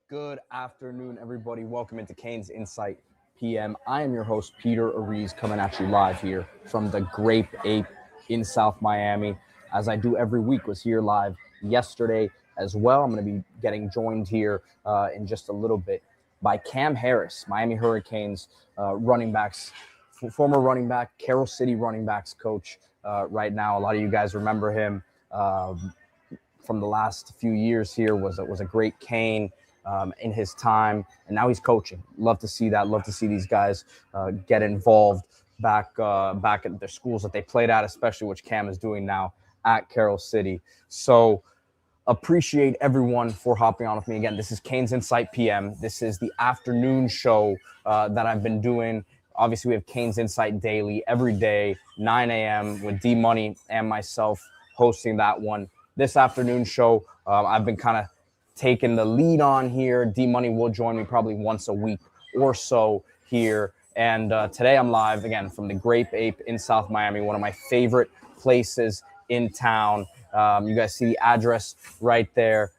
Good afternoon, everybody. Welcome into CanesInSight PM. I am your host, Peter Ariz, coming at you live here from the Grape Ape in South Miami. As I do every week, was here live yesterday as well. I'm going to be getting joined here in just a little bit by Cam Harris, Miami Hurricanes running backs, former running back, Carroll City running backs coach right now. A lot of you guys remember him from the last few years here. Was a great Cane in his time, and now he's coaching. Love to see that. Love to see these guys get involved back at their schools that they played at, especially which Cam is doing now at Carroll City. So appreciate everyone for hopping on with me again. This is CanesInSight PM. This is the afternoon show that I've been doing. Obviously, we have CanesInSight daily every day, 9 a.m. with D Money and myself hosting that one. This afternoon show, I've been kind of taking the lead on here. D Money will join me probably once a week or so here. And today I'm live again from the Grape Ape in South Miami, one of my favorite places in town. You guys see the address right there.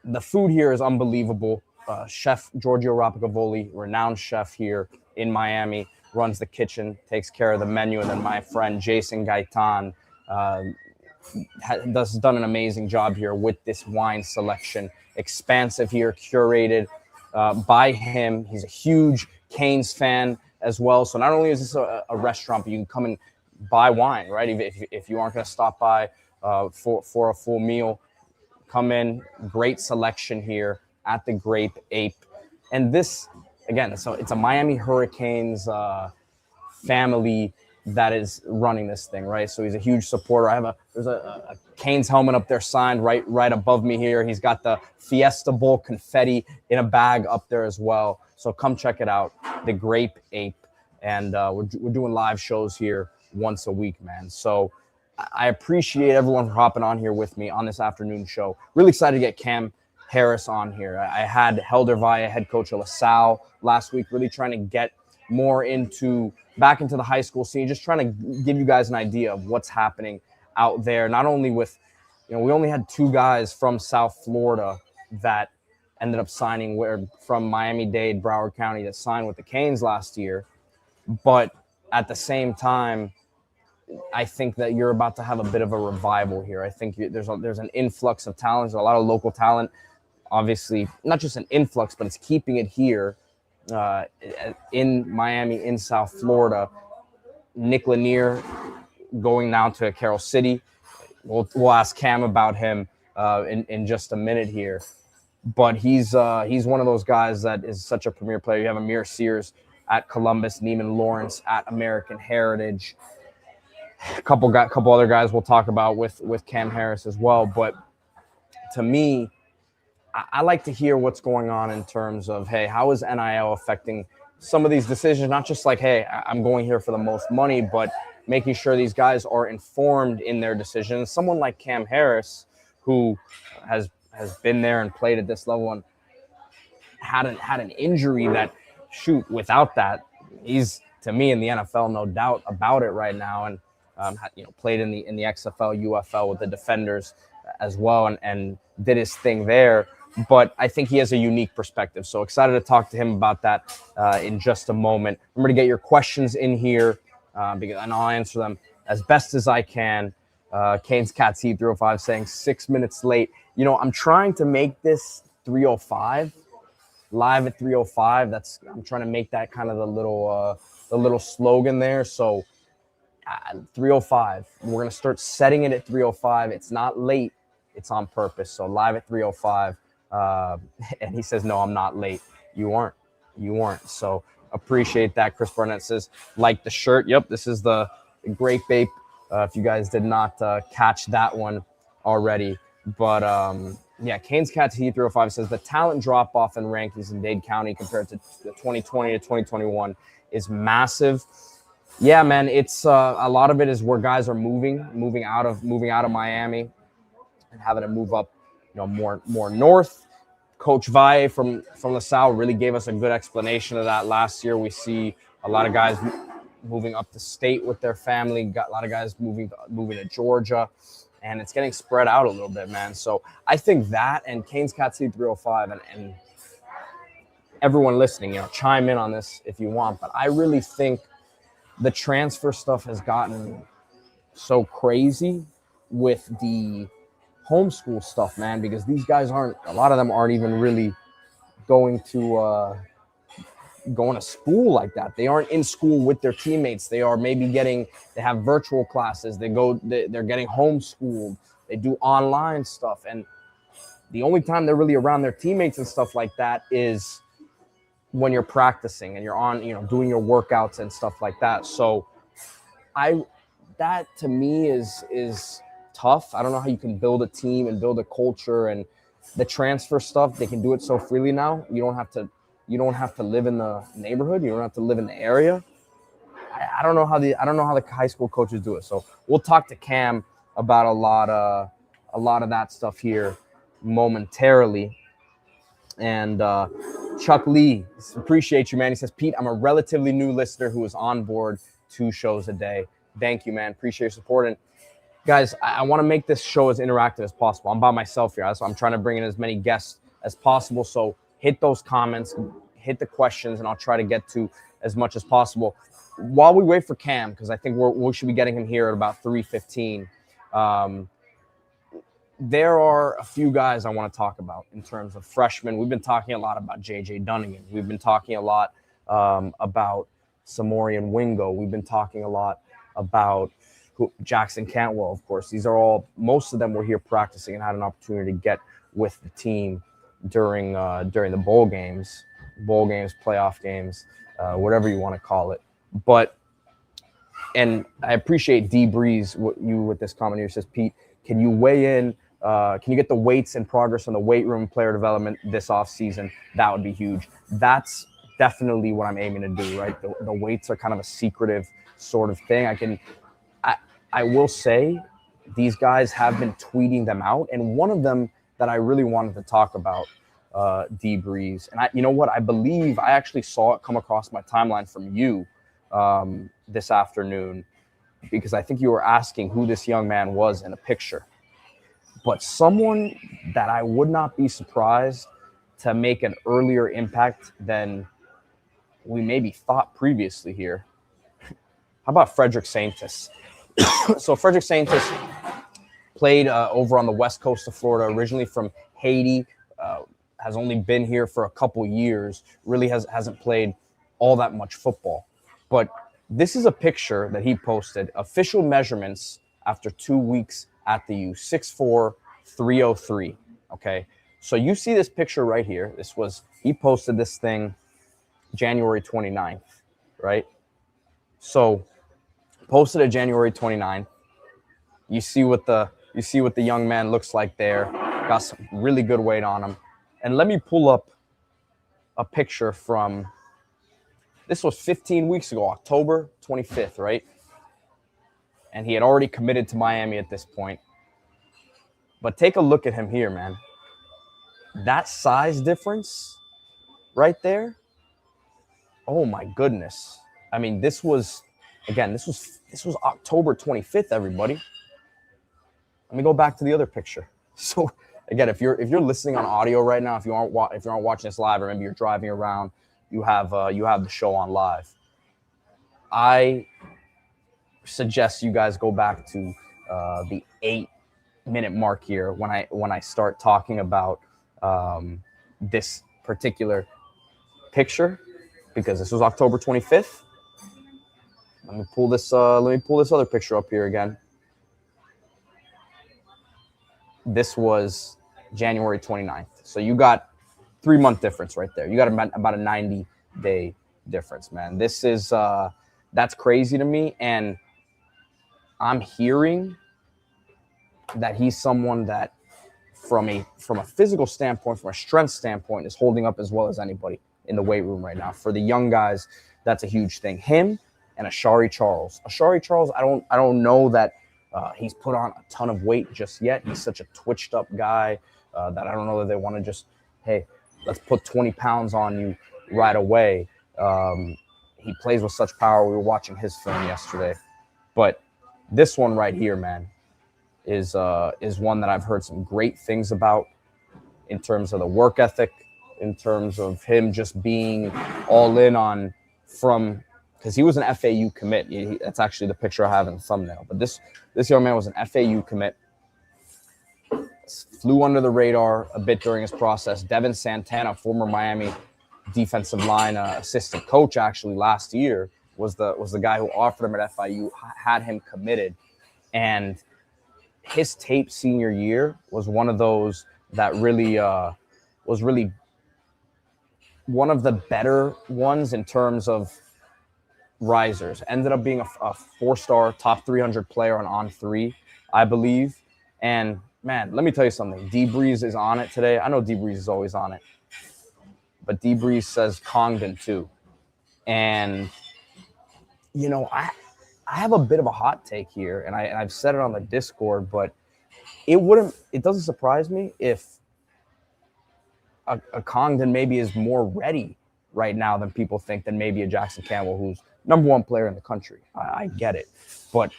The food here is unbelievable. Chef Giorgio Rapicavoli, renowned chef here in Miami, runs the kitchen, takes care of the menu. And then my friend Jason Gaitan has done an amazing job here with this wine selection. Expansive here, curated by him. He's a huge Canes fan as well. So not only is this a restaurant, but you can come and buy wine, right? If you aren't going to stop by for a full meal, come in. Great selection here at the Grape Ape. And this, again, so it's a Miami Hurricanes family that is running this thing, right? So he's a huge supporter. There's a Canes helmet up there signed right above me here. He's got the Fiesta Bowl confetti in a bag up there as well. So come check it out, the Grape Ape. And we're doing live shows here once a week, man. So I appreciate everyone for hopping on here with me on this afternoon show. Really excited to get Cam Harris on here. I had Helder Valle, head coach of LaSalle last week, really trying to get more back into the high school scene, just trying to give you guys an idea of what's happening out there. Not only with, we only had two guys from South Florida that ended up signing from Miami-Dade, Broward County, that signed with the Canes last year. But at the same time, I think that you're about to have a bit of a revival here. I think there's an influx of talent. There's a lot of local talent. Obviously, not just an influx, but it's keeping it here in Miami, in South Florida. Nick Lanier going now to Carroll City. We'll ask Cam about him in just a minute here. But he's one of those guys that is such a premier player. You have Amir Sears at Columbus, Neiman Lawrence at American Heritage. A couple other guys we'll talk about with Cam Harris as well. But to me, I like to hear what's going on in terms of, hey, how is NIL affecting some of these decisions? Not just like, hey, I'm going here for the most money, but making sure these guys are informed in their decisions. Someone like Cam Harris, who has been there and played at this level and had an injury that, shoot, without that, he's, to me, in the NFL, no doubt about it right now. And played in the XFL, UFL with the Defenders as well, and did his thing there. But I think he has a unique perspective. So excited to talk to him about that in just a moment. Remember to get your questions in here because I know I'll answer them as best as I can. Canes Cats Heat 305 saying 6 minutes late. I'm trying to make this 305, live at 305. I'm trying to make that kind of the little slogan there. So 305. We're going to start setting it at 305. It's not late. It's on purpose. So live at 305. And he says, no, I'm not late. You weren't. So appreciate that. Chris Barnett says, like the shirt. Yep, this is the Grape Ape. If you guys did not catch that one already. But, Canes Cats Heat 305 says the talent drop-off in rankings in Dade County compared to 2020 to 2021 is massive. Yeah, man, it's a lot of it is where guys are moving out of Miami and having to move up, more north. Coach Valle from LaSalle really gave us a good explanation of that last year. We see a lot of guys moving up the state with their family. Got a lot of guys moving to Georgia, and it's getting spread out a little bit, man. So I think that and Canes Cats Heat 305 and everyone listening, chime in on this if you want. But I really think the transfer stuff has gotten so crazy with the homeschool stuff, man, because these guys a lot of them aren't even really going to school like that. They aren't in school with their teammates. They are maybe they have virtual classes. They're getting homeschooled. They do online stuff. And the only time they're really around their teammates and stuff like that is when you're practicing and you're on, doing your workouts and stuff like that. So that to me is tough. I don't know how you can build a team and build a culture, and the transfer stuff, they can do it so freely now. You don't have to live in the neighborhood. You don't have to live in the area. I don't know how the high school coaches do it. So we'll talk to Cam about a lot of that stuff here momentarily. And Chuck Lee, appreciate you, man. He says, Pete, I'm a relatively new listener who is on board 2 shows a day. Thank you, man. Appreciate your support. And guys, I want to make this show as interactive as possible. I'm by myself here, so I'm trying to bring in as many guests as possible. So hit those comments, hit the questions, and I'll try to get to as much as possible. While we wait for Cam, because I think we should be getting him here at about 3:15. There are a few guys I want to talk about in terms of freshmen. We've been talking a lot about J.J. Dunnigan. We've been talking a lot about Samorian Wingo. We've been talking a lot about Jackson Cantwell, of course. Most of them were here practicing and had an opportunity to get with the team during the bowl games, playoff games, whatever you want to call it. And I appreciate D Breeze with this comment here. It says, Pete, can you weigh in? Can you get the weights and progress on the weight room player development this offseason? That would be huge. That's definitely what I'm aiming to do, right? The weights are kind of a secretive sort of thing. I will say these guys have been tweeting them out. And one of them that I really wanted to talk about, D Breeze. And you know what? I believe I actually saw it come across my timeline from you this afternoon, because I think you were asking who this young man was in a picture. But someone that I would not be surprised to make an earlier impact than we maybe thought previously here. How about Frederick Saintis? So Frederick Saintis played over on the west coast of Florida, originally from Haiti, has only been here for a couple years, really hasn't played all that much football. But this is a picture that he posted, official measurements after 2 weeks at the U, 6'4", 303, okay? So you see this picture right here. He posted this thing January 29th, right? So posted it January 29th. You see what the young man looks like there. Got some really good weight on him. And let me pull up a picture from, this was 15 weeks ago, October 25th, right? And he had already committed to Miami at this point. But take a look at him here, man. That size difference right there. Oh my goodness. I mean, this was October 25th, everybody. Let me go back to the other picture. So again, if you're listening on audio right now, if you aren't watching this live, or maybe you're driving around, you have the show on live. I suggest you guys go back to the 8-minute mark here when I start talking about this particular picture, because this was October 25th. Let me pull this other picture up here again. This was January 29th. So you got 3-month difference right there. You got about a 90-day difference, man. This is that's crazy to me. And I'm hearing that he's someone that from a physical standpoint, from a strength standpoint, is holding up as well as anybody in the weight room right now. For the young guys, that's a huge thing. Him and Ashari Charles. Ashari Charles, I don't know that he's put on a ton of weight just yet. He's such a twitched up guy that I don't know that they want to just, hey, let's put 20 pounds on you right away. He plays with such power. We were watching his film yesterday. But this one right here, man, is one that I've heard some great things about in terms of the work ethic, in terms of him just being all in on from, because he was an FAU commit. That's actually the picture I have in the thumbnail. But this young man was an FAU commit. Flew under the radar a bit during his process. Devin Santana, former Miami defensive line assistant coach, actually last year was the guy who offered him at FIU, had him committed, and his tape senior year was one of those that really was really one of the better ones in terms of risers. Ended up being a 4-star top 300 player on On3, I believe. And man, let me tell you something. D Breeze is on it today. I know D Breeze is always on it, but D Breeze says Congdon too. And you know, I have a bit of a hot take here, and I've said it on the Discord, but it doesn't surprise me if a Congdon maybe is more ready right now than people think, than maybe a Jackson Campbell, who's #1 player in the country. I get it, but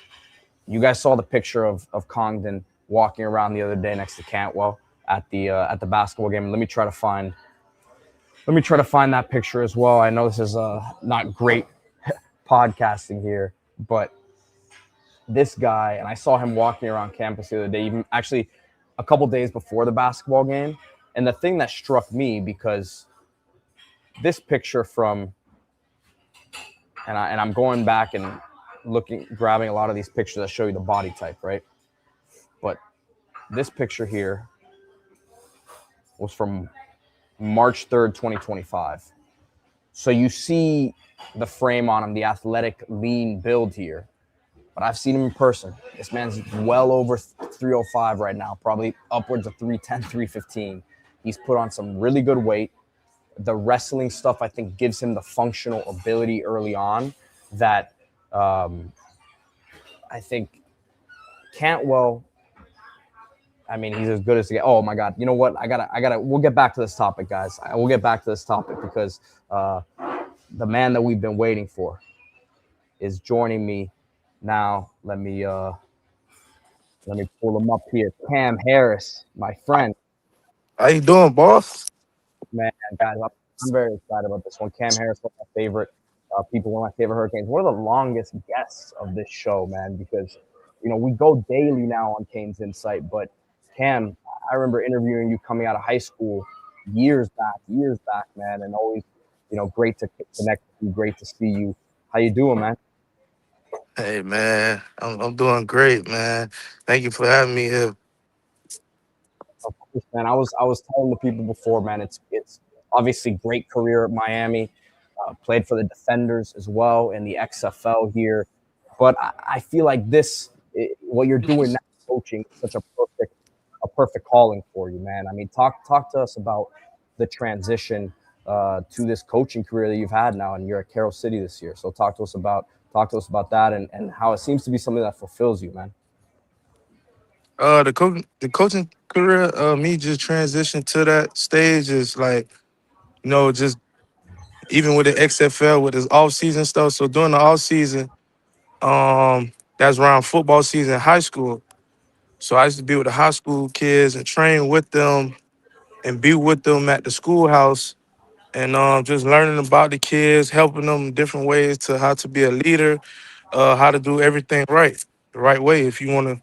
you guys saw the picture of Congdon walking around the other day next to Cantwell at the basketball game. Let me try to find that picture as well. I know this is not great podcasting here, but this guy, and I saw him walking around campus the other day, even actually a couple days before the basketball game. And the thing that struck me, because this picture from, and I'm going back and grabbing a lot of these pictures that show you the body type, right? But this picture here was from March 3rd, 2025. So you see the frame on him, the athletic, lean build here. But I've seen him in person. This man's well over 305 right now, probably upwards of 310, 315. He's put on some really good weight. The wrestling stuff, I think, gives him the functional ability early on that I think Cantwell, I mean, he's as good as to get. Oh my God. You know what? I gotta, we'll get back to this topic, guys. We'll get back to this topic because the man that we've been waiting for is joining me now. Let me pull him up here. Cam Harris, my friend. How you doing, boss? Man, guys, I'm very excited about this one. Cam Harris, one of my favorite people, one of my favorite Hurricanes. One of the longest guests of this show, man, because, you know, we go daily now on CanesInSight, but Cam, I remember interviewing you coming out of high school years back, man, and always, you know, great to connect with you, great to see you. How you doing, man? Hey, man, I'm doing great, man. Thank you for having me here. Of course, man. I was telling the people before, man. It's obviously great career at Miami. Played for the Defenders as well in the XFL here, but I feel like what you're doing now, coaching, is such a perfect calling for you, man. I mean, talk to us about the transition to this coaching career that you've had now, and you're at Carroll City this year. So talk to us about that and how it seems to be something that fulfills you, man. The coaching career, me just transitioned to that stage is like, just even with the XFL with this off season stuff. So during the off season, that's around football season, high school. So I used to be with the high school kids and train with them and be with them at the schoolhouse and just learning about the kids, helping them in different ways to how to be a leader, how to do everything right, the right way. If you want to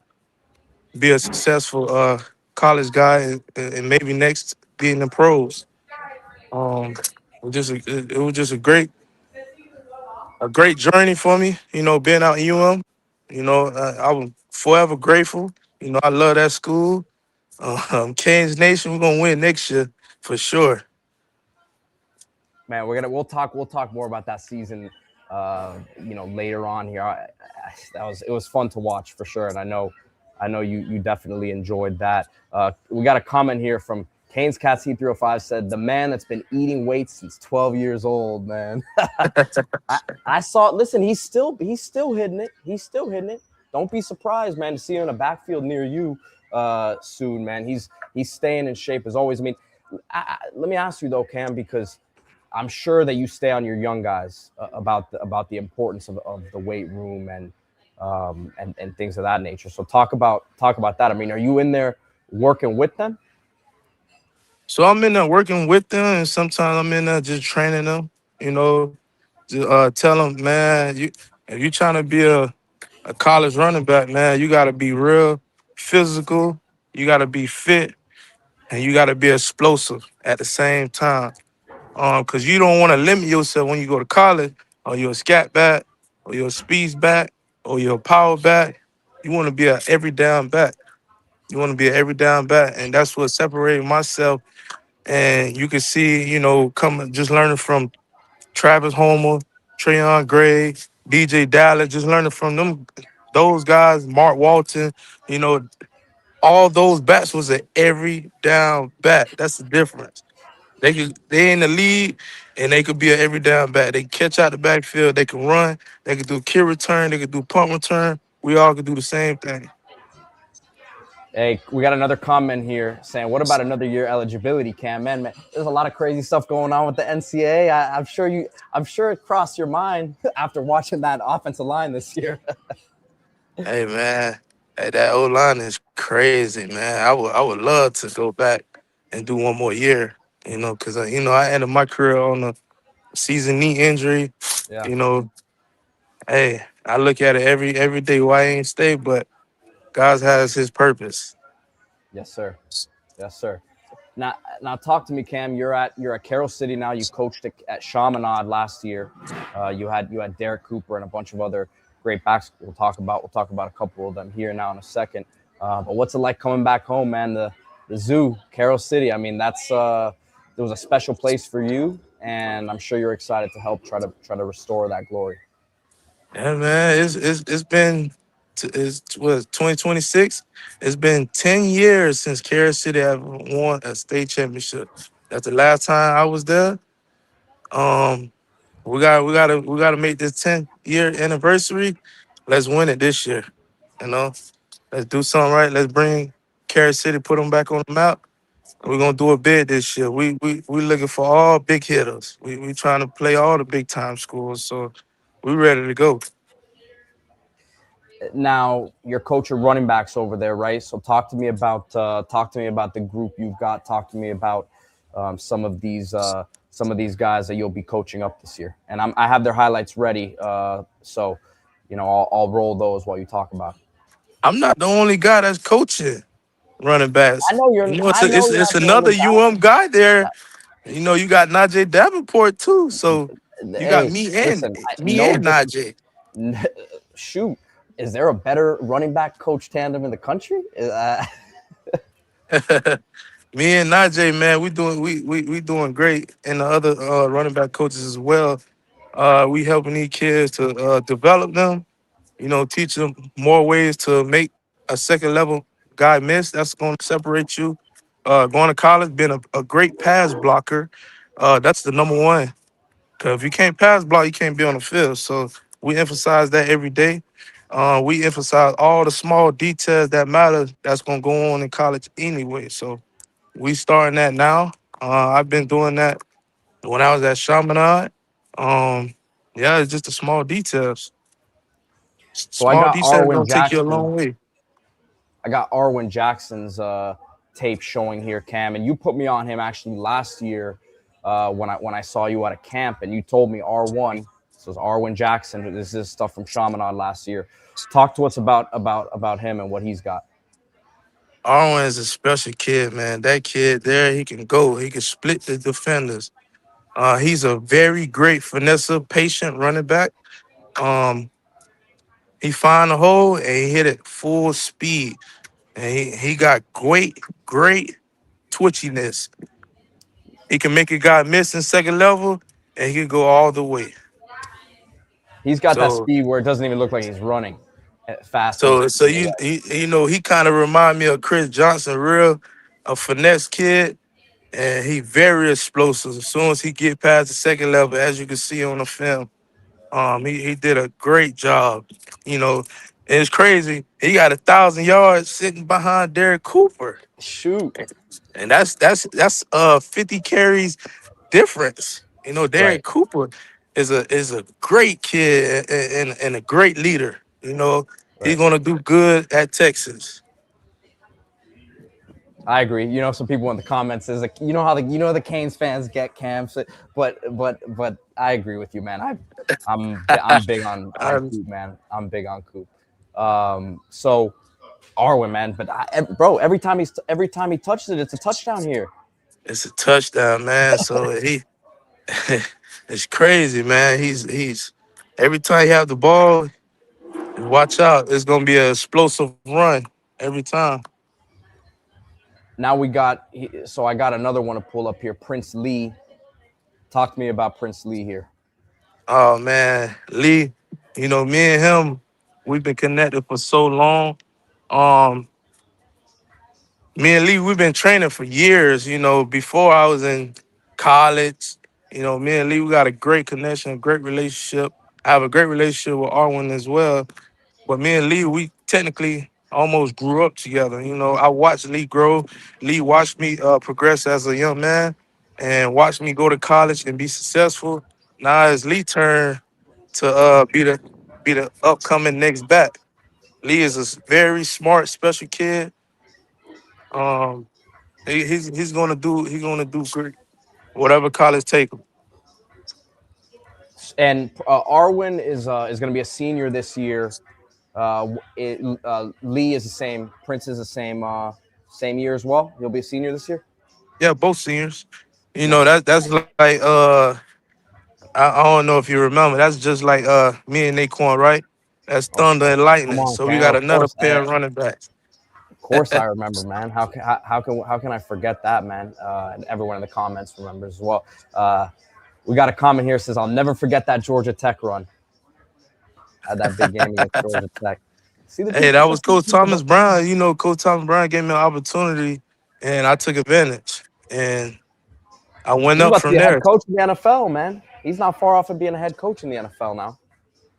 be a successful college guy and maybe next be in the pros. It was just a great journey for me. Being out in UM. I was forever grateful. I love that school. Canes Nation, we're gonna win next year for sure. Man, we'll talk more about that season, later on here. It was fun to watch for sure, and I know you definitely enjoyed that. We got a comment here from Canes Cats Heat 305 said the man that's been eating weights since 12 years old, man. I saw. Listen, he's still hitting it. He's still hitting it. Don't be surprised, man, to see him in a backfield near you soon, man. He's staying in shape as always. I mean, let me ask you though, Cam, because I'm sure that you stay on your young guys about the importance of the weight room and things of that nature. So talk about that. I mean, are you in there working with them? So I'm in there working with them, and sometimes I'm in there just training them. You know, to, tell them, man, you if you trying to be a college running back, man, you got to be real physical. You got to be fit, and you got to be explosive at the same time. Because you don't want to limit yourself when you go to college, or you're a scat back, or you're a speed back, or you're a power back. You want to be a every down back. You want to be an every down back, and that's what separated myself. And you can see, coming just learning from Travis Homer, Trayon Gray, DJ Dallas, just learning from them, those guys, Mark Walton, you know, all those bats was an every down bat. That's the difference. They in the league and they could be an every down bat. They can catch out the backfield, they can run, they can do kick return, they can do punt return. We all could do the same thing. Hey, we got another comment here saying, "What about another year eligibility, Cam? Man, there's a lot of crazy stuff going on with the NCAA. I'm sure it crossed your mind after watching that offensive line this year." Hey man, hey, that O line is crazy, man. I would love to go back and do one more year, because I ended my career on a season knee injury. Yeah. You know, hey, I look at it every day why I ain't stay, but God has His purpose. Yes, sir. Yes, sir. Now, talk to me, Cam. You're at Carroll City now. You coached at Chaminade last year. You had Derek Cooper and a bunch of other great backs. We'll talk about a couple of them here now in a second. But what's it like coming back home, man? The zoo, Carroll City. I mean, there was a special place for you, and I'm sure you're excited to help try to restore that glory. Yeah, man, it's been it's what 2026. It's been 10 years since Kansas City have won a state championship. That's the last time I was there. Um, we gotta make this 10-year anniversary. Let's win it this year. You know, let's do something right. Let's bring Kansas City, put them back on the map. We're gonna do it big this year. We looking for all big hitters. We trying to play all the big time schools. So we ready to go. Now you're coach of running backs over there, right? So talk to me about the group you've got. Talk to me about some of these guys that you'll be coaching up this year. And I have their highlights ready, so I'll roll those while you talk about it. I'm not the only guy that's coaching running I backs. know you're. It's I know you're it's not the only another guy. guy there. You got Najee Davenport too. So you got Hey, listen, me and Najee. shoot. Is there a better running back coach tandem in the country? Me and Najee, man, we doing great, and the other running back coaches as well. We helping these kids to develop them. Teach them more ways to make a second level guy miss. That's going to separate you. Going to college, being a great pass blocker, that's the number one. Because if you can't pass block, you can't be on the field. So we emphasize that every day. We emphasize all the small details that matter that's going to go on in college anyway. So we starting that now. I've been doing that when I was at Chaminade. Um, yeah, it's just the small details. so I Small got details Arwen gonna take you a Jackson. long way. I got Arwen Jackson's tape showing here, Cam, and you put me on him actually last year when I saw you at a camp, and you told me R1. So it's Arwen Jackson. This is stuff from Chaminade last year. Talk to us about him and what he's got. Arwen is a special kid, man. That kid there, he can go. He can split the defenders. He's a very great finesse, patient running back. Um, he find a hole and he hit it full speed. And he got great twitchiness. He can make a guy miss in second level, and he can go all the way. He's got that So speed where it doesn't even look like he's running fast and so extremely you well. he kind of remind me of Chris Johnson, real a finesse kid, and he very explosive. As soon as he get past the second level, as you can see on the film, he did a great job. You know, and it's crazy. He got 1,000 yards sitting behind Derek Cooper, Shoot. and that's 50 carries difference. Right. Derek Cooper is a great kid and a great leader. He's Right. gonna do good at Texas. I agree. You know, some people in the comments is like, you know how the Canes fans get camps, but I agree with you, man. I'm big on Um, Coop, man. I'm big on Coop. So Arwen, man, but bro, every time he touches it, it's a touchdown here. it's a touchdown, man. So he, it's crazy, man. He's every time you have the ball, watch out. It's gonna be an explosive run every time. Now so I got another one to pull up here. Prince Lee. Talk to me about Prince Lee here. Oh man, Lee, me and him, we've been connected for so long. Um, Me and Lee, we've been training for years. Before I was in college, me and Lee, we got a great connection, a great relationship. I have a great relationship with Arwen as well. But me and Lee, we technically almost grew up together. I watched Lee grow. Lee watched me progress as a young man and watched me go to college and be successful. Now it's Lee turn to be the upcoming next back. Lee is a very smart, special kid. Um, he's gonna do great. Whatever college take him. And Arwen is going to be a senior this year. Lee is the same. Prince is the same year as well. He'll be a senior this year. Yeah, both seniors. Nice. That's like I don't know if you remember. That's just like me and Naquan, right? That's Oh, Thunder and come Lightning. on, So we Cam. got another pair of running backs. Of course I remember, man. How can I forget that, man? And everyone in the comments remembers as well. We got a comment here that says, "I'll never forget that Georgia Tech run. Had that big game against Georgia Tech." See the Hey, that people. was Let's see the Coach people, Thomas bro. Brown. Coach Thomas Brown gave me an opportunity, and I took advantage, and I went He's up about to from be a head there. coach in the NFL, man. He's not far off of being a head coach in the NFL now.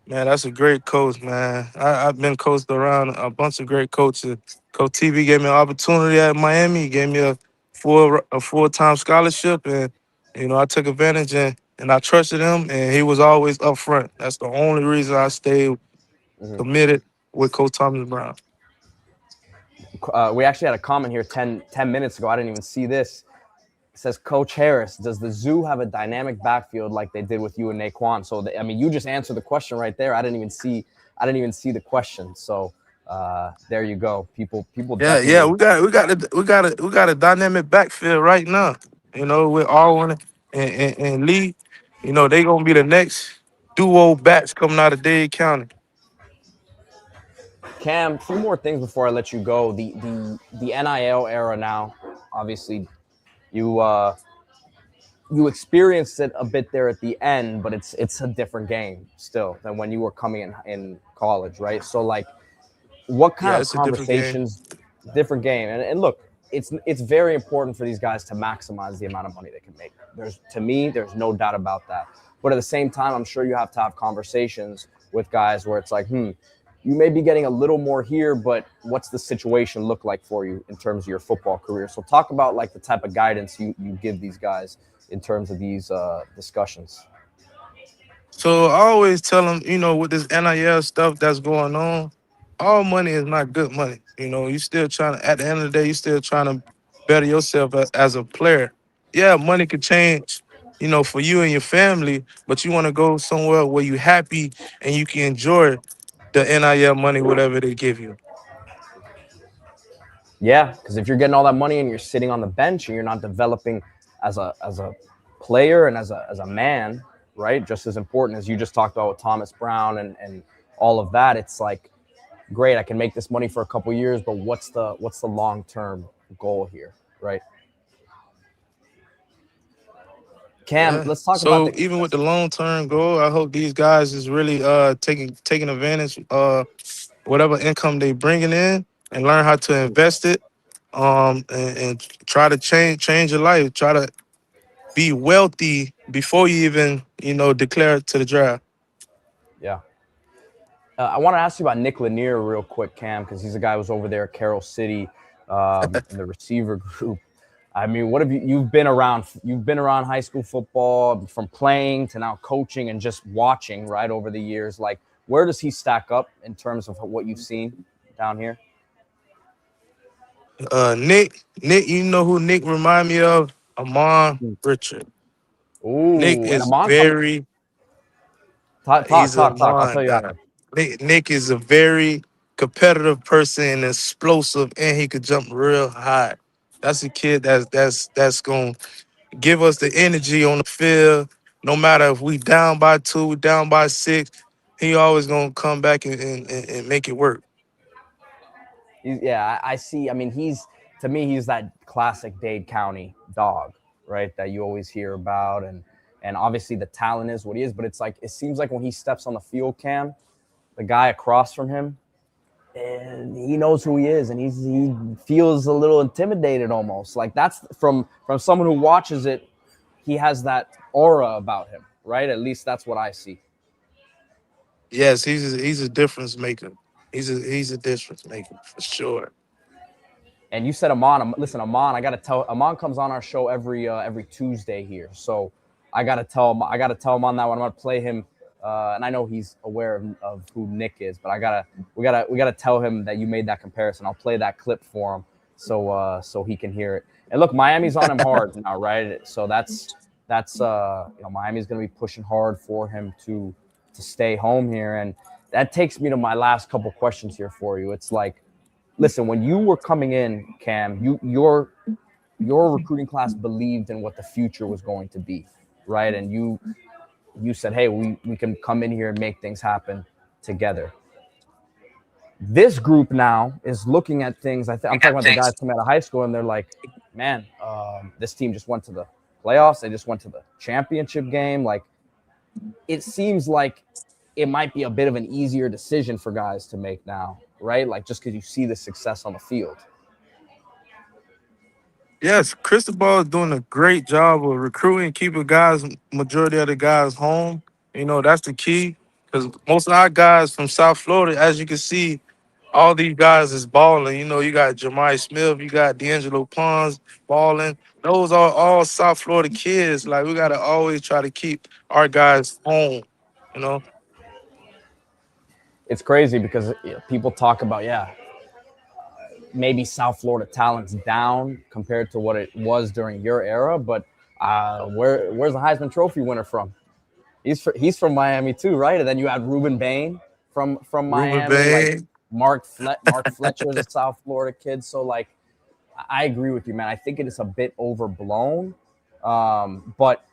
Man, that's a great coach, man. I've been coached around a bunch of great coaches. Coach TV gave me an opportunity at Miami. He gave me a full-time scholarship, and I took advantage and I trusted him, and he was always upfront. That's the only reason I stayed Mhm. committed with Coach Thomas Brown. We actually had a comment here 10 minutes ago. I didn't even see this. It says, Coach Harris, does the zoo have a dynamic backfield like they did with you and Naquan? So, you just answered the question right there. I didn't even see the question. So, there you go. People Yeah, yeah, definitely. we got a dynamic backfield right now. With Arwen and Lee. They gonna be the next duo backs coming out of Dade County. Cam, few more things before I let you go. The NIL era now, obviously, you you experienced it a bit there at the end, but it's a different game still than when you were coming in college, right? So like, what kind Yeah, of it's a different game. conversations, different game, and look, it's very important for these guys to maximize the amount of money they can make. There's no doubt about that. But at the same time, I'm sure you have to have conversations with guys where it's like, you may be getting a little more here, but what's the situation look like for you in terms of your football career? So talk about like the type of guidance you give these guys in terms of these discussions. So I always tell them, with this NIL stuff that's going on, all money is not good money. You still trying to, at the end of the day, you still trying to better yourself as a player. Yeah, money could change, for you and your family, but you want to go somewhere where you happy and you can enjoy the NIL money, whatever they give you. Yeah, because if you're getting all that money and you're sitting on the bench and you're not developing as a player and as a man, right? Just as important as you just talked about with Thomas Brown and all of that, it's like, great, I can make this money for a couple years, but what's the long term goal here, right? Cam, Yeah. let's talk about So the. even with the long term goal, I hope these guys is really taking advantage whatever income they bringing in and learn how to invest it and try to change your life. Try to be wealthy before you even declare to the draft. Yeah. I want to ask you about Nick Lanier real quick, Cam, because he's a guy who's over there at Carroll City in the receiver group. I mean, what have you've been around? You've been around high school football from playing to now coaching and just watching, right, over the years. Like, where does he stack up in terms of what you've seen down here? Nick, you know who Nick remind me of? Amon Mm. Richard. Nick Ooh, and is Amon come very talk he's a talk talk. I'll Amon tell you guy. after. Nick is a very competitive person and explosive, and he could jump real high. That's a kid that's gonna give us the energy on the field. No matter if we down by two, we down by six, he always gonna come back and make it work. Yeah, I see. I mean, he's to me, he's that classic Dade County dog, right? That you always hear about, and obviously the talent is what he is. But it's like it seems like when he steps on the field, Cam, the guy across from him, and he knows who he is, and he feels a little intimidated almost. Like that's from someone who watches it. He has that aura about him, right? At least that's what I see. Yes, he's a difference maker. He's a difference maker for sure. And you said Amon. Listen, Amon. I gotta tell. Amon comes on our show every Tuesday here, so I gotta tell him. I gotta tell him on that one. I'm gonna play him, and I know he's aware of who Nick is, but we gotta tell him that you made that comparison. I'll play that clip for him so he can hear it. And look, Miami's on him hard now, right? So that's Miami's gonna be pushing hard for him to stay home here, and that takes me to my last couple questions here for you. It's like listen, when you were coming in, Cam, your recruiting class believed in what the future was going to be, right? And you said, hey, we can come in here and make things happen together. This group now is looking at things. I'm talking about the guys coming out of high school, and they're like, man, this team just went to the playoffs. They just went to the championship game. Like, it seems like it might be a bit of an easier decision for guys to make now, right? Like, just because you see the success on the field. Yes, Cristobal is doing a great job of recruiting, keeping guys, majority of the guys home. You know, that's the key. Because most of our guys from South Florida, as you can see, all these guys is balling. You know, you got Jemai Smith, you got D'Angelo Pons balling. Those are all South Florida kids. Like, we gotta always try to keep our guys home, you know. It's crazy because people talk about maybe South Florida talent's down compared to what it was during your era, but where's the Heisman Trophy winner from? He's from Miami too, right? And then you had Ruben Bain from Ruben Miami, like Bay. Mark Fletcher is a South Florida kid, so like I agree with you, man. I think it is a bit overblown, but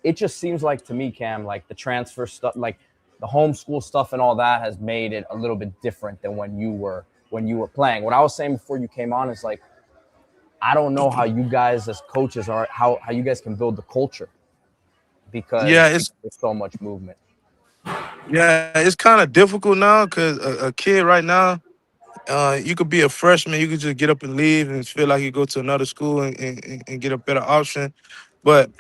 it just seems like to me, Cam, like the transfer stuff, like the homeschool stuff and all that has made it a little bit different than when you were playing. What I was saying before you came on is like I don't know how you guys as coaches are how you guys can build the culture Yeah, because there's so much movement. it's kind of difficult now because a kid right now, you could be a freshman, you could just get up and leave and feel like you go to another school and get a better option. But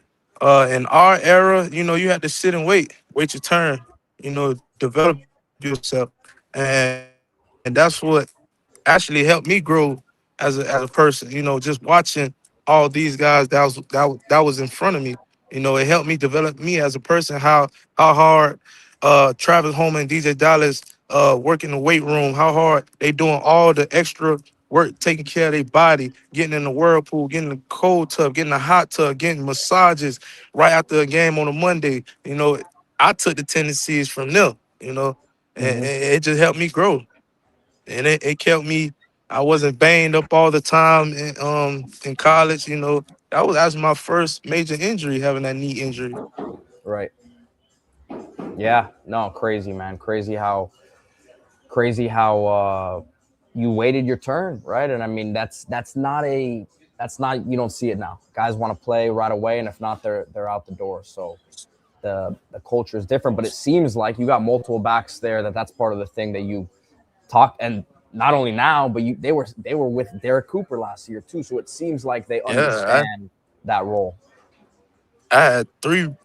in our era, you know, you had to sit and wait your turn, you know, develop yourself. And that's what actually helped me grow as a person, you know, just watching all these guys that was in front of me. You know, it helped me develop me as a person, how hard Travis Homer and DJ Dallas work in the weight room, how hard they doing all the extra work, taking care of their body, getting in the whirlpool, getting in the cold tub, getting the hot tub, getting massages right after a game on a Monday. You know, I took the tendencies from them, you know, and Hmm. it just helped me grow. And it kept me, I wasn't banged up all the time in college, you know. That was my first major injury, having that knee injury. Right. Yeah. No, crazy, man. Crazy how you waited your turn, right? And I mean that's not you don't see it now. Guys want to play right away, and if not, they're out the door. So the culture is different, but it seems like you got multiple backs there. That's part of the thing that you talk and not only now, but they were with Derek Cooper last year too. So it seems like they Yeah, understand that role. I had three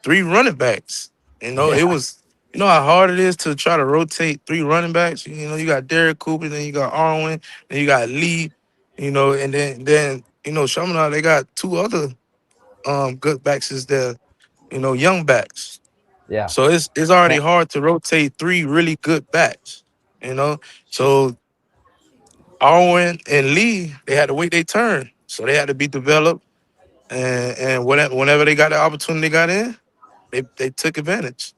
running backs. You know, Yeah, it was, you know how hard it is to try to rotate three running backs. You know, you got Derek Cooper, then you got Arwen, then you got Lee, you know, and then you know, Chaminade, they got two other good backs is there, you know, young backs. yeah. So it's And already hard to rotate three really good backs, you know. So Arwen and Lee, they had to wait their turn. So they had to be developed. And whenever they got the opportunity they got in, they took advantage.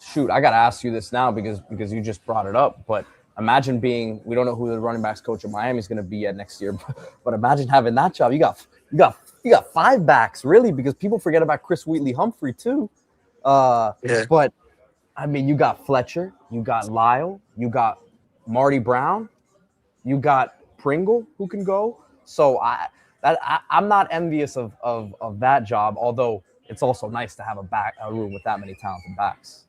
Shoot, I got to ask you this now because you just brought it up. But imagine being, we don't know who the running backs coach of Miami is going to be at next year, but imagine having that job. You got five backs really, because people forget about Chris Wheatley Humphrey too. Yeah. But I mean, you got Fletcher, you got Lyle, you got Marty Brown, you got Pringle who can go. So I'm not envious of that job, although it's also nice to have a room with that many talented backs.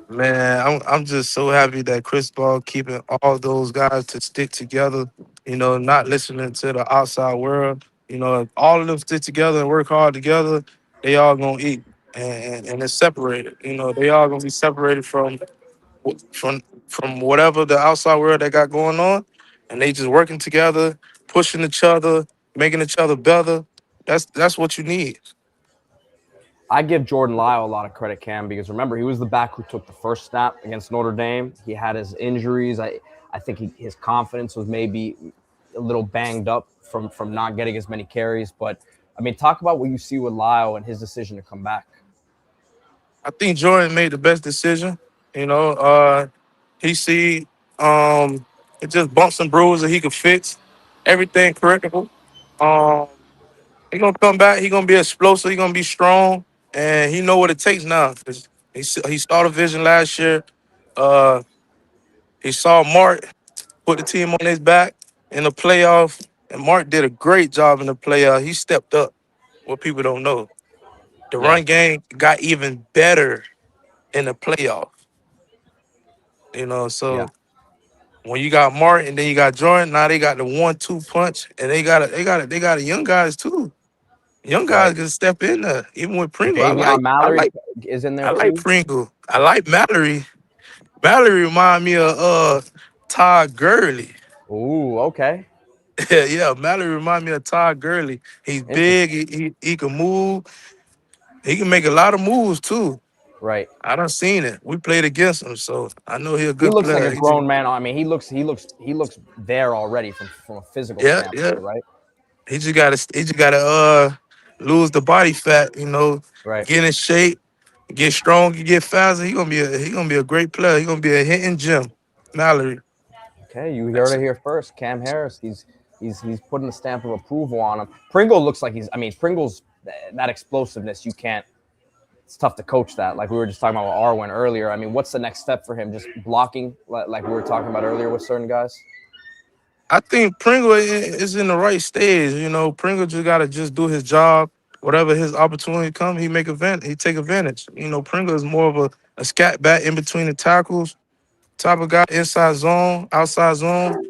Man, I'm just so happy that Chris Ball keeping all those guys to stick together, not listening to the outside world. If all of them stick together and work hard together, they all gonna eat. And it's separated. They all gonna be separated from from whatever the outside world they got going on, and they just working together, pushing each other, making each other better. That's what you need. I give Jordan Lyle a lot of credit, Cam, because remember, he was the back who took the first snap against Notre Dame. He had his injuries. I think his confidence was maybe a little banged up from not getting as many carries. But, I mean, talk about what you see with Lyle and his decision to come back. I think Jordan made the best decision. He see it just bumps and bruises that he could fix. Everything correctable. Um, he gonna come back. He gonna be explosive. He gonna be strong, and he know what it takes now. 'Cause he started Vision last year. Uh, he saw Mark put the team on his back in the playoff, and Mark did a great job in the playoff. He stepped up. What people don't know, the Yeah, run game got even better in the playoff. yeah, So when you got Martin, then you got Jordan. Now they got the 1-2 punch, and they got a young guys too. Young guys right. can step in there, even with Pringle. I Davion like, I Mallory like, is in there I like too. Pringle. I like Mallory. Mallory remind me of Todd Gurley. Ooh, okay. Yeah, Mallory remind me of Todd Gurley. He's big. Interesting. He can move. He can make a lot of moves too. Right. I done seen it. We played against him, so I know he's a He good looks like player. a grown man. I mean, he looks there already from a physical Yeah, yeah. standpoint, right? He just gotta lose the body fat, Right. get in shape, get strong, get faster. He gonna be a great player. He gonna be a hitting gem. Mallory. Okay, you heard That's it it. here first. Cam Harris, he's putting a stamp of approval on him. Pringle looks like he's. I mean, Pringle's that explosiveness. You can't. It's tough to coach that. Like we were just talking about with Arwen earlier. I mean, what's the next step for him? Just blocking, like we were talking about earlier with certain guys. I think Pringle is in the right stage. Pringle just gotta just do his job. Whatever his opportunity come, he take advantage. Pringle is more of a scat back in between the tackles, type of guy, inside zone, outside zone.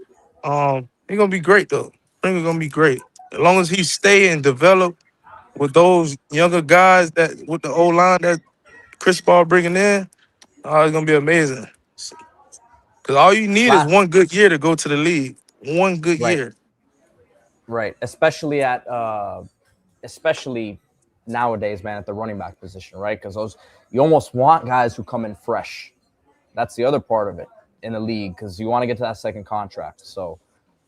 He gonna be great though. Pringle gonna be great. As long as he stay and develop with those younger guys that with the old line that Chris Ball bringing in, it's gonna be amazing. Because all you need is Last, one good year to go to the league. One good right, year. right. Especially nowadays, man, at the running back position, right? Because those you almost want guys who come in fresh. That's the other part of it in the league because you want to get to that second contract. So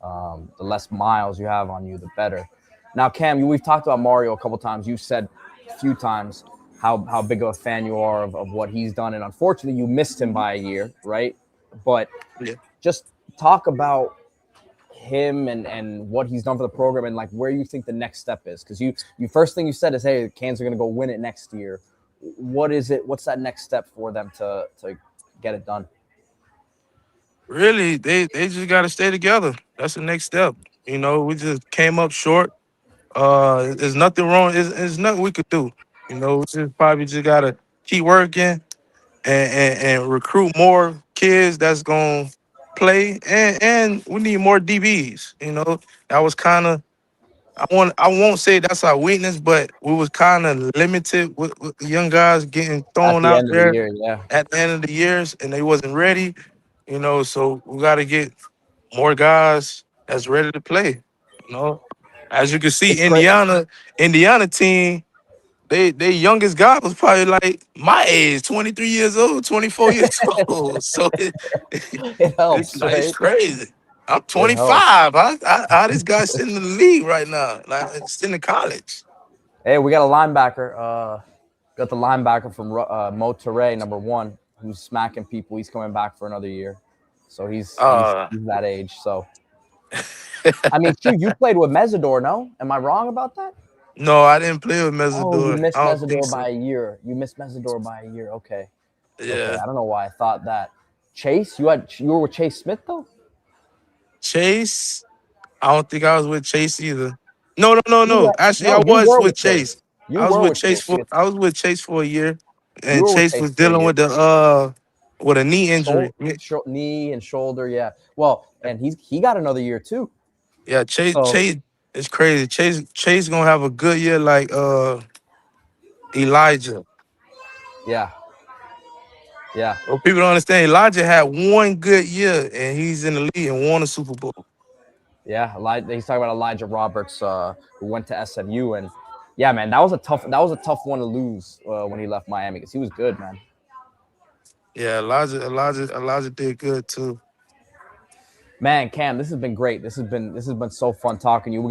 the less miles you have on you, the better. Now, Cam, we've talked about Mario a couple times. You've said a few times how big of a fan you are of what he's done, and unfortunately, you missed him by a year, right? But Yeah. just talk about him and what he's done for the program and like where you think the next step is because you first thing you said is hey the Canes are going to go win it next year. What is it? What's that next step for them to get it done? Really, they just gotta stay together. That's the next step. We just came up short. There's nothing wrong. There's nothing we could do. We just probably just gotta keep working and recruit more kids that's gonna play and we need more DBs. That was kind of I won't say that's our weakness, but we was kind of limited with the young guys getting At thrown the out end of the there year, yeah. at the end of the years, and they wasn't ready. So we got to get more guys that's ready to play. You know, as you can see, It's great. Indiana team, they youngest guy was probably like my age, 23 years old, 24 years old. So It it's helps, like it's right? crazy. I'm Good health. 25. How this guy sitting in the league right now? Like sitting in college. Hey, we got a linebacker. Got the linebacker from Monterey, #1, who's smacking people. He's coming back for another year, so he's Uh, that age. So I mean, shoot, you played with Mesidor, no? Am I wrong about that? no, I didn't play with Oh, you Mesidor. missed I don't think Mesidor so. by a year. You missed Mesidor by a year. Okay. Okay. Yeah. I don't know why I thought that. Chase, you were with Chase Smith though? Chase, I don't think I was with Chase either. No. Actually, No, I you was were with with Chase. Chase. You were with Chase. I was with Chase for a year, You and were with Chase Chase was for a dealing year. with a knee injury. Knee and shoulder, yeah. Well, and he got another year too. Yeah, So Chase is crazy. Chase gonna have a good year like Elijah. yeah, yeah, Well, people don't understand. Elijah had one good year, and he's in the league and won a Super Bowl. yeah. He's talking about Elijah Roberts, who went to SMU, and yeah, man, that was a tough one to lose when he left Miami because he was good, man. Yeah, Elijah did good too. Man, Cam, this has been great. This has been so fun talking to you.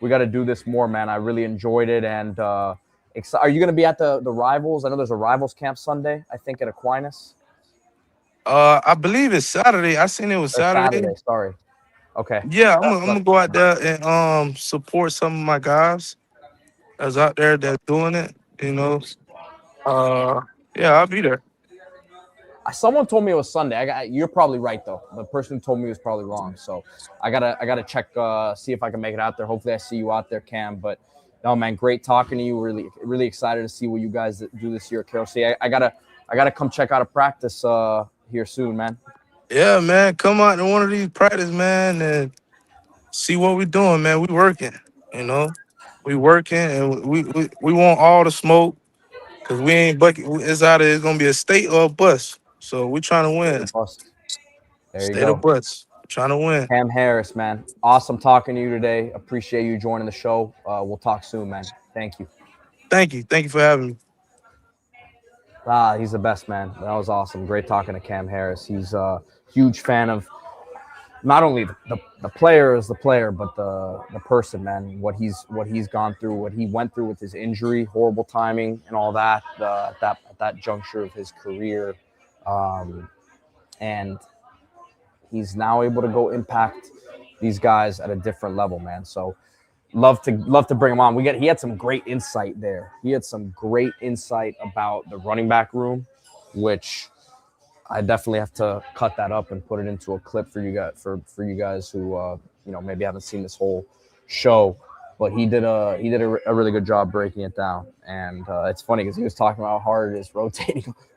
We gotta do this more, man. I really enjoyed it, and are you gonna be at the Rivals? I know there's a Rivals camp Sunday, I think, at Aquinas I believe it's Saturday. I seen it was or Saturday. Saturday. Sorry. Okay. Yeah, I'm That's gonna go out there and support some of my guys that's out there that's doing it. You know, uh, yeah, I'll be there. Someone told me it was Sunday. You're probably right though. The person who told me was probably wrong. So I gotta check, see if I can make it out there. Hopefully I see you out there, Cam. But no, man, great talking to you. Really excited to see what you guys do this year at Carroll City. I gotta come check out a practice here soon, man. Yeah, man, come out to one of these practice, man, and see what we doing, man. We working, you know, we working, and we want all the smoke because we ain't bucket. It's gonna be a state or a bust. So we trying to State win. of bust. There you State or go. bust. Trying to win. Cam Harris, man. Awesome talking to you today. Appreciate you joining the show. We'll talk soon, man. Thank you. Thank you. Thank you for having me. He's the best, man. That was awesome. Great talking to Cam Harris. He's a huge fan of not only the player as the player, but the person, man. What he's gone through, what he went through with his injury, horrible timing, and all that. At that juncture of his career, and he's now able to go impact these guys at a different level, man. So love to bring him on. He had some great insight there. He had some great insight about the running back room, which I definitely have to cut that up and put it into a clip for you guys for you guys who maybe haven't seen this whole show. But he did a really good job breaking it down, and it's funny because he was talking about how hard it is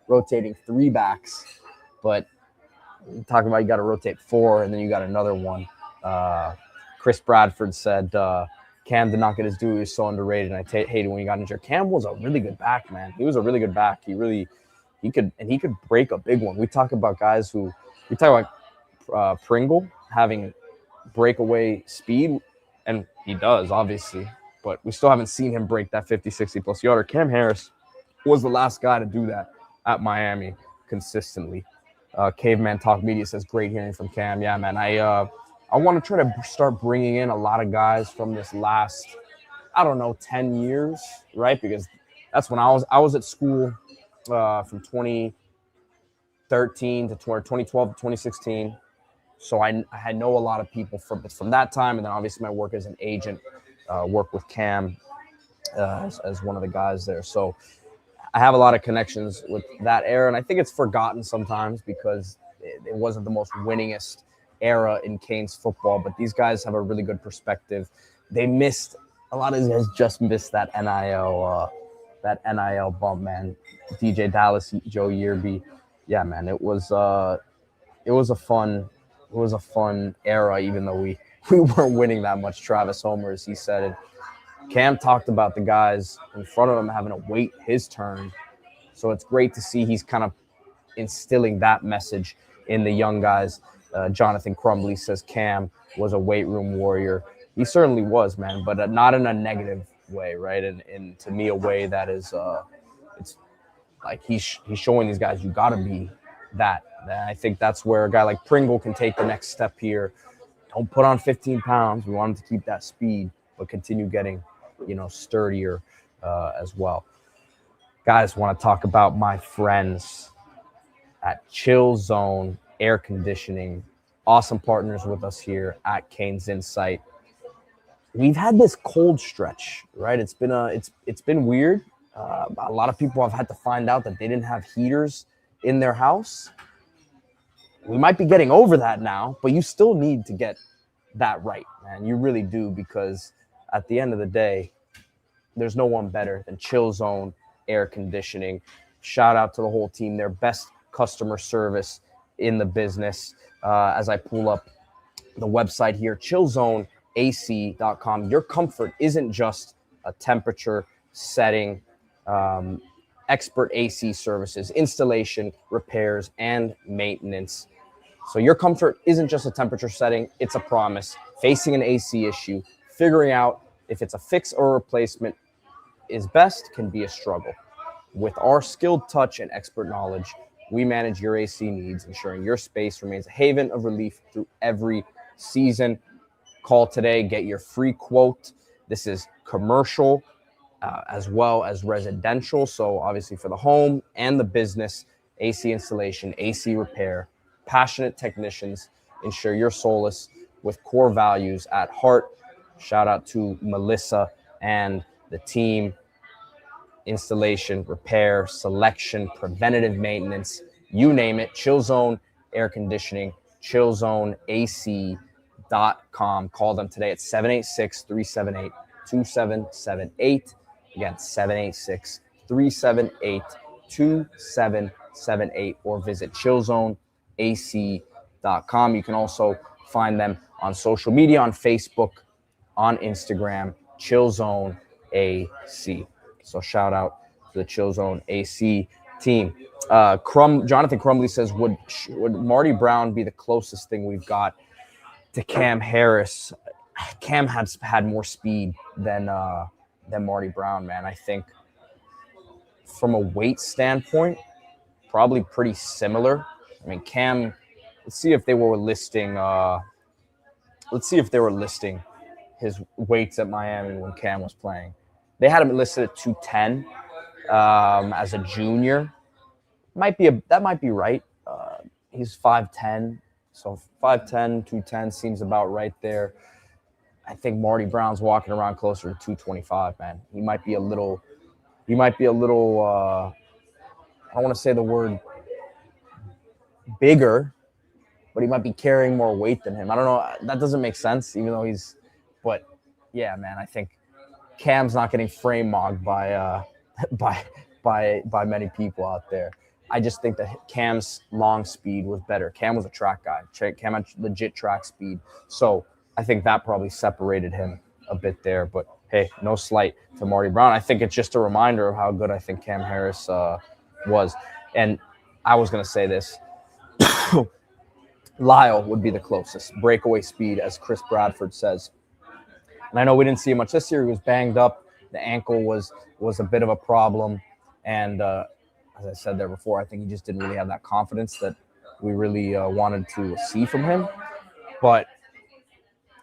rotating three backs, but talking about you got to rotate four and then you got another one. Chris Bradford said Cam did not get his due. He was so underrated, and I hated when he got injured. Cam was a really good back, man. He was a really good back. He could break a big one. We talk about guys we talk about Pringle having breakaway speed, and he does, obviously, but we still haven't seen him break that 50, 60 plus yarder. Cam Harris was the last guy to do that at Miami consistently. Caveman Talk Media says, great hearing from Cam. Yeah, man, I want to try to start bringing in a lot of guys from this last, 10 years, right? Because that's when I was at school from 2013 to 2012 to 2016. So I know a lot of people from that time, and then obviously my work as an agent, work with Cam as one of the guys there. So I have a lot of connections with that era, and I think it's forgotten sometimes because it wasn't the most winningest era in Canes football. But these guys have a really good perspective. A lot of these guys just missed that NIL bump, man. DJ Dallas, Joe Yearby, yeah, man. It was a fun era, even though we weren't winning that much. Travis Homer, as he said it. Cam talked about the guys in front of him having to wait his turn. So it's great to see he's kind of instilling that message in the young guys. Jonathan Crumbly says Cam was a weight room warrior. He certainly was, man, but not in a negative way, right? And to me, a way that is, it's like he's showing these guys you got to be that. And I think that's where a guy like Pringle can take the next step here. Don't put on 15 pounds. We want him to keep that speed, but continue getting, sturdier as well. Guys, want to talk about my friends at Chillzone Air Conditioning. Awesome partners with us here at CanesInSight. We've had this cold stretch, right? It's been weird. A lot of people have had to find out that they didn't have heaters in their house. We might be getting over that now, but you still need to get that right, man. You really do, because at the end of the day, there's no one better than Chillzone Air Conditioning. Shout out to the whole team. Their best customer service in the business. As I pull up the website here, chillzoneac.com. Your comfort isn't just a temperature setting. Expert AC services, installation, repairs, and maintenance. So your comfort isn't just a temperature setting, it's a promise. Facing an AC issue, figuring out if it's a fix or a replacement is best can be a struggle. With our skilled touch and expert knowledge, we manage your AC needs, ensuring your space remains a haven of relief through every season. Call today, get your free quote. This is commercial as well as residential. So obviously for the home and the business, AC installation, AC repair, passionate technicians ensure your solace with core values at heart. Shout out to Melissa and the team. Installation, repair, selection, preventative maintenance, you name it. Chillzone Air Conditioning, chillzoneac.com. Call them today at 786-378-2778. Again, 786-378-2778, or visit chillzoneac.com. You can also find them on social media, on Facebook, on Instagram, Chillzone AC. So shout out to the Chillzone AC team. Jonathan Crumley says, would Marty Brown be the closest thing we've got to Cam Harris? Cam has had more speed than Marty Brown, man. I think from a weight standpoint, probably pretty similar. I mean, Cam, let's see if they were listing his weights at Miami when Cam was playing. They had him listed at 210 as a junior. That might be right. He's 5'10", so 5'10", 210 seems about right there. I think Marty Brown's walking around closer to 225, man. He might be a little. I don't want to say the word bigger, but he might be carrying more weight than him. I don't know. That doesn't make sense, even though he's. But yeah, man, I think Cam's not getting frame mogged by many people out there. I just think that Cam's long speed was better. Cam was a track guy. Cam had legit track speed. So I think that probably separated him a bit there. But hey, no slight to Marty Brown. I think it's just a reminder of how good I think Cam Harris was. And I was going to say this. Lyle would be the closest. Breakaway speed, as Chris Bradford says. And I know we didn't see much this year. He was banged up. The ankle was a bit of a problem. And as I said there before, I think he just didn't really have that confidence that we really wanted to see from him. But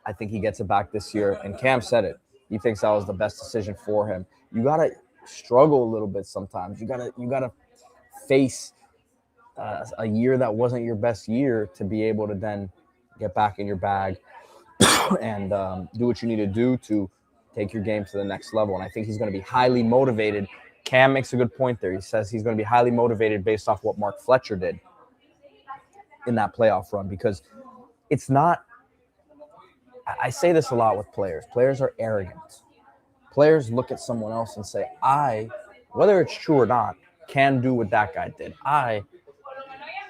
I think he gets it back this year. And Cam said it. He thinks that was the best decision for him. You got to struggle a little bit sometimes. You gotta face a year that wasn't your best year to be able to then get back in your bag and do what you need to do to take your game to the next level. And I think he's going to be highly motivated. Cam makes a good point there. He says he's going to be highly motivated based off what Mark Fletcher did in that playoff run, because it's not – I say this a lot with players. Players are arrogant. Players look at someone else and say, whether it's true or not, can do what that guy did. I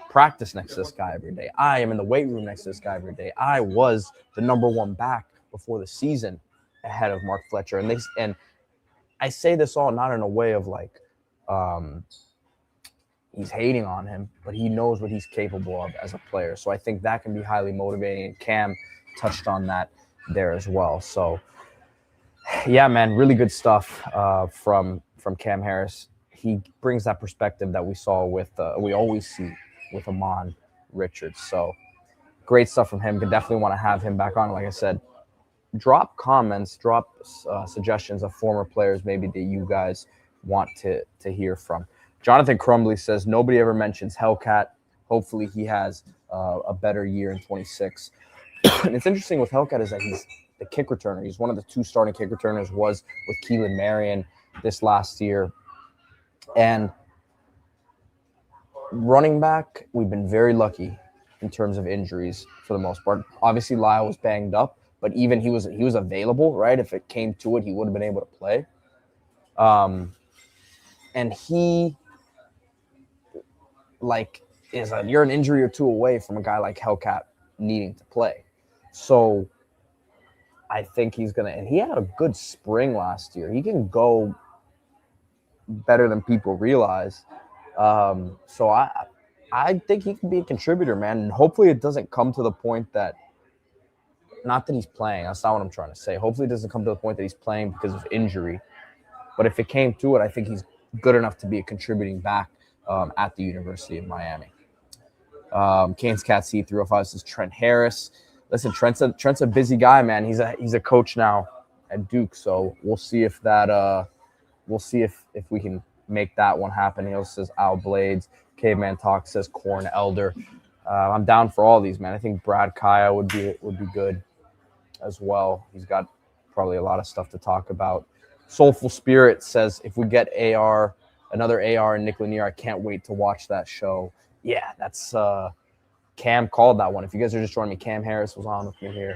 practice next to this guy every day. I am in the weight room next to this guy every day. I was the number one back before the season ahead of Mark Fletcher. And I say this all not in a way of like he's hating on him, but he knows what he's capable of as a player. So I think that can be highly motivating. And Cam touched on that there as well. So yeah, man, really good stuff from Cam Harris. He brings that perspective that we saw with we always see with Amon Richards. So great stuff from him. Could definitely want to have him back on. Like I said, drop comments, drop suggestions of former players maybe that you guys want to hear from. Jonathan Crumbly says, nobody ever mentions Hellcat. Hopefully he has a better year in 26. And it's interesting with Hellcat is that he's the kick returner. He's one of the 2 starting kick returners, was with Keelan Marion this last year. And running back, we've been very lucky in terms of injuries for the most part. Obviously, Lyle was banged up, but even he was available, right? If it came to it, he would have been able to play. And he, like, you're an injury or 2 away from a guy like Hellcat needing to play. So I think he's going to – and he had a good spring last year. He can go better than people realize. So I think he can be a contributor, man. And hopefully it doesn't come to the point that – not that he's playing. That's not what I'm trying to say. Hopefully it doesn't come to the point that he's playing because of injury. But if it came to it, I think he's good enough to be a contributing back at the University of Miami. Canes Cat C305 says Trent Harris. Listen, Trent's a busy guy, man. He's a coach now at Duke, so we'll see if that we'll see if we can make that one happen. He also says Al Blades. Caveman Talk says Corn Elder. I'm down for all these, man. I think Brad Kaya would be good as well. He's got probably a lot of stuff to talk about. Soulful Spirit says, if we get another AR and Nick Lanier, I can't wait to watch that show. Yeah, that's Cam called that one. If you guys are just joining me, Cam Harris was on with me here.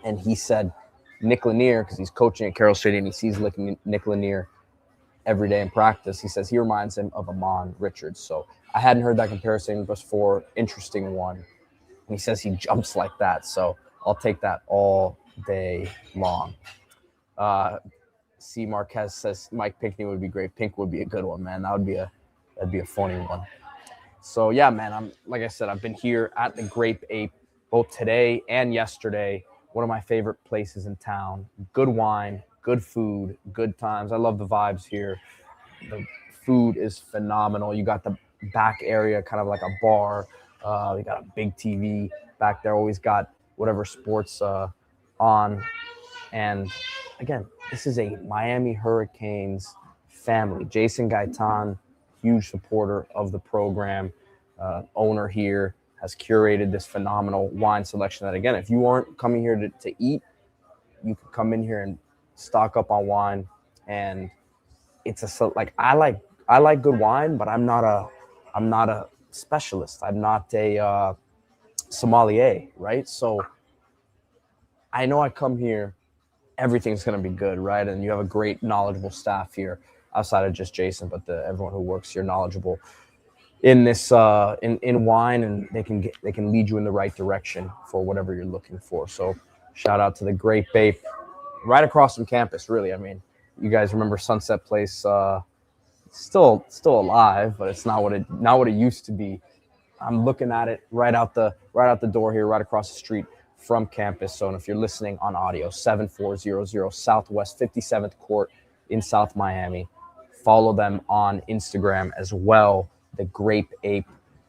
And he said Nick Lanier, because he's coaching at Carroll City and he sees Nick Lanier every day in practice. He says he reminds him of Amon Richards. So I hadn't heard that comparison before. Interesting one. And he says he jumps like that. So I'll take that all day long. C. Marquez says Mike Pinckney would be great. Pink would be a good one, man. That'd be a funny one. So yeah, man, like I said, I've been here at the Grape Ape both today and yesterday. One of my favorite places in town. Good wine, good food, good times. I love the vibes here. The food is phenomenal. You got the back area, kind of like a bar. You got a big TV back there. Always got whatever sports on. And again, this is a Miami Hurricanes family. Jason Gaitan, huge supporter of the program, owner here, has curated this phenomenal wine selection that, again, if you aren't coming here to eat, you can come in here and stock up on wine. And it's I like good wine, but I'm not a specialist. I'm not a sommelier, right? So I know I come here, everything's going to be good, right? And you have a great, knowledgeable staff here, outside of just Jason, but everyone who works here knowledgeable in this in wine, and they can lead you in the right direction for whatever you're looking for. So shout out to the Grape Ape, right across from campus. Really, I mean, you guys remember Sunset Place? Still alive, but it's not what it used to be. I'm looking at it right out the door here, right across the street from campus. So, and if you're listening on audio, 7400 Southwest 57th Court in South Miami. Follow them on Instagram as well, the Grape Ape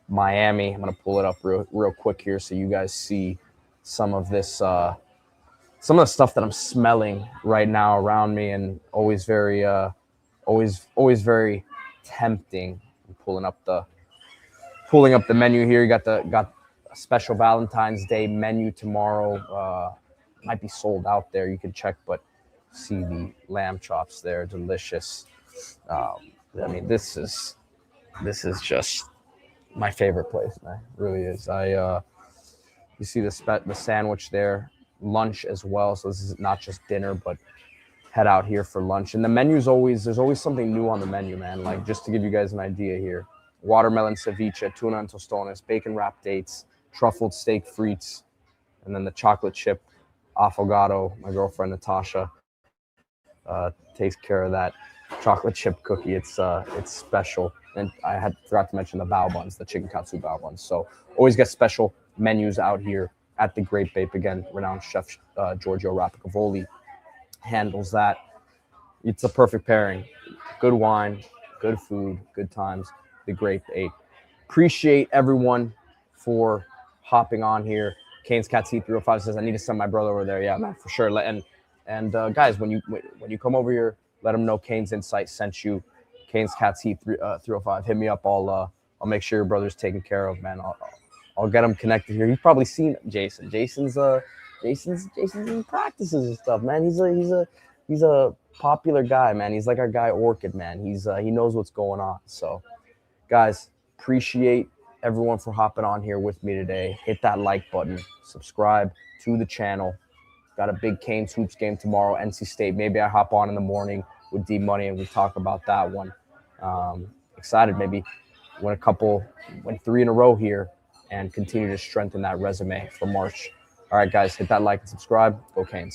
Miami. I'm going to pull it up real quick here so you guys see some of this, some of the stuff that I'm smelling right now around me, and always very tempting. I'm pulling up the menu here. You got a special Valentine's Day menu tomorrow. Might be sold out there. You can check, but see the lamb chops there, delicious. I mean, this is just my favorite place, man. It really is. You see the sandwich there, lunch as well. So this is not just dinner, but head out here for lunch. And the menu's there's always something new on the menu, man. Like, just to give you guys an idea here, watermelon ceviche, tuna and tostones, bacon wrapped dates, truffled steak frites, and then the chocolate chip affogato. My girlfriend Natasha takes care of that chocolate chip cookie. It's special. And I forgot to mention the bao buns, the chicken katsu bao buns. So always get special menus out here at the Grape Ape. Again, renowned chef Giorgio Rapicavoli handles that. It's a perfect pairing. Good wine, good food, good times. The Grape Ape. Appreciate everyone for hopping on here. Canes Cats Heat 305 says, I need to send my brother over there. Yeah, man, for sure. And guys, when you come over here, let them know CanesInSight sent you. Canes Cats Heat 305. Hit me up. I'll make sure your brother's taken care of, man. I'll get him connected here. He's probably seen Jason. Jason's in practices and stuff, man. He's a popular guy, man. He's like our guy Orchid, man. He knows what's going on. So, guys, appreciate everyone for hopping on here with me today. Hit that like button. Subscribe to the channel. Got a big Canes Hoops game tomorrow, NC State. Maybe I hop on in the morning with D Money and we talk about that one. Excited, maybe win 3 in a row here and continue to strengthen that resume for March. All right, guys, hit that like and subscribe. Go Canes.